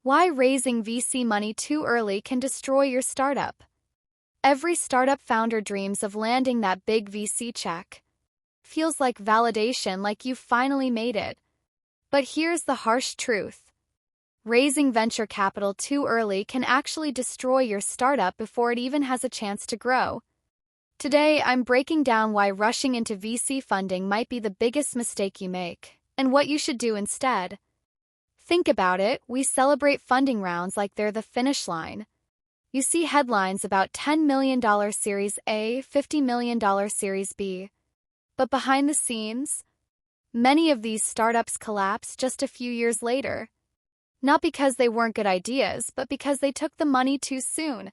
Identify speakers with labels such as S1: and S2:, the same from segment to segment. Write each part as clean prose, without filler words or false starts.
S1: Why raising VC money too early can destroy your startup. Every startup founder dreams of landing that big VC check. Feels like validation, like you've finally made it. But here's the harsh truth. Raising venture capital too early can actually destroy your startup before it even has a chance to grow. Today, I'm breaking down why rushing into VC funding might be the biggest mistake you make, and what you should do instead. Think about it, we celebrate funding rounds like they're the finish line. You see headlines about $10 million Series A, $50 million Series B. But behind the scenes, many of these startups collapse just a few years later. Not because they weren't good ideas, but because they took the money too soon.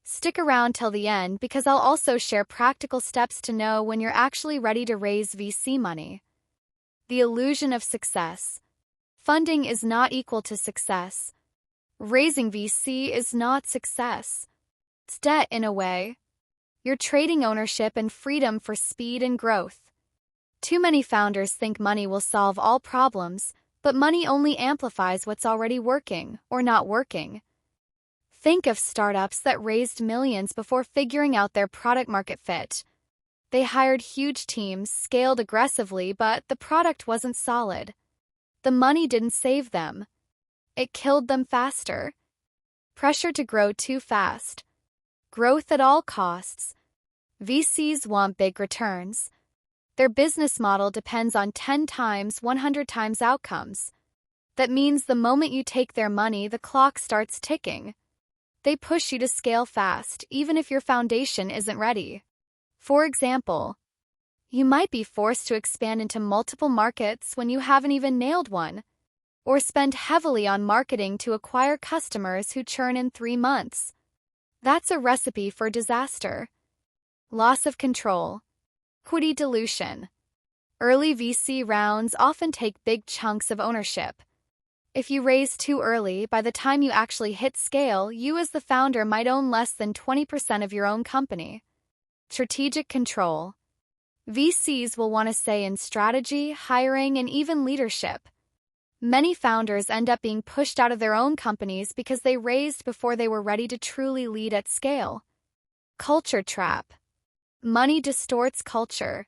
S1: Stick around till the end because I'll also share practical steps to know when you're actually ready to raise VC money. The illusion of success. Funding is not equal to success. Raising VC is not success. It's debt in a way. You're trading ownership and freedom for speed and growth. Too many founders think money will solve all problems, but money only amplifies what's already working or not working. Think of startups that raised millions before figuring out their product-market fit. They hired huge teams, scaled aggressively, but the product wasn't solid. The money didn't save them. It killed them faster. Pressure to grow too fast. Growth at all costs. VCs want big returns. Their business model depends on 10 times, 100 times outcomes. That means the moment you take their money, the clock starts ticking. They push you to scale fast, even if your foundation isn't ready. For example, you might be forced to expand into multiple markets when you haven't even nailed one, or spend heavily on marketing to acquire customers who churn in 3 months. That's a recipe for disaster. Loss of control. Equity dilution. Early VC rounds often take big chunks of ownership. If you raise too early, by the time you actually hit scale, you as the founder might own less than 20% of your own company. Strategic control. VCs will want to say in strategy, hiring, and even leadership. Many founders end up being pushed out of their own companies because they raised before they were ready to truly lead at scale. Culture trap. Money distorts culture.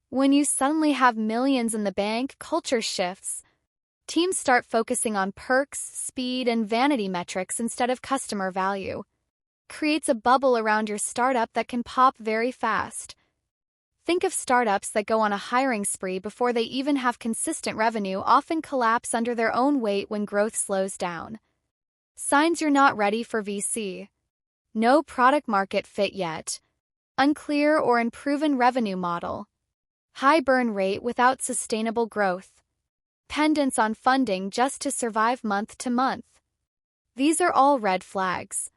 S1: When you suddenly have millions in the bank, culture shifts. Teams start focusing on perks, speed, and vanity metrics instead of customer value. Creates a bubble around your startup that can pop very fast. Think of startups that go on a hiring spree before they even have consistent revenue, often collapse under their own weight when growth slows down. Signs you're not ready for VC. No product market fit yet. Unclear or unproven revenue model. High burn rate without sustainable growth. Dependence on funding just to survive month to month. These are all red flags.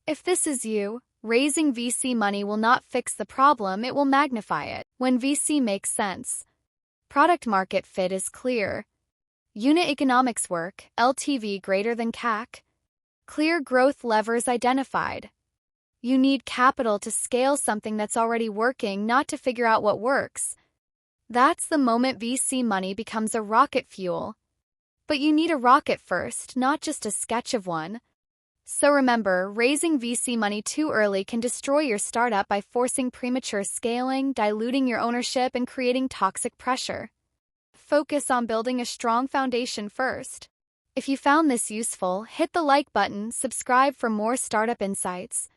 S1: If this is you, raising VC money will not fix the problem, it will magnify it. When VC makes sense. Product market fit is clear. Unit economics work, LTV greater than CAC. Clear growth levers identified. You need capital to scale something that's already working, not to figure out what works. That's the moment VC money becomes a rocket fuel. But you need a rocket first, not just a sketch of one. So remember, raising VC money too early can destroy your startup by forcing premature scaling, diluting your ownership, and creating toxic pressure. Focus on building a strong foundation first. If you found this useful, hit the like button, subscribe for more startup insights,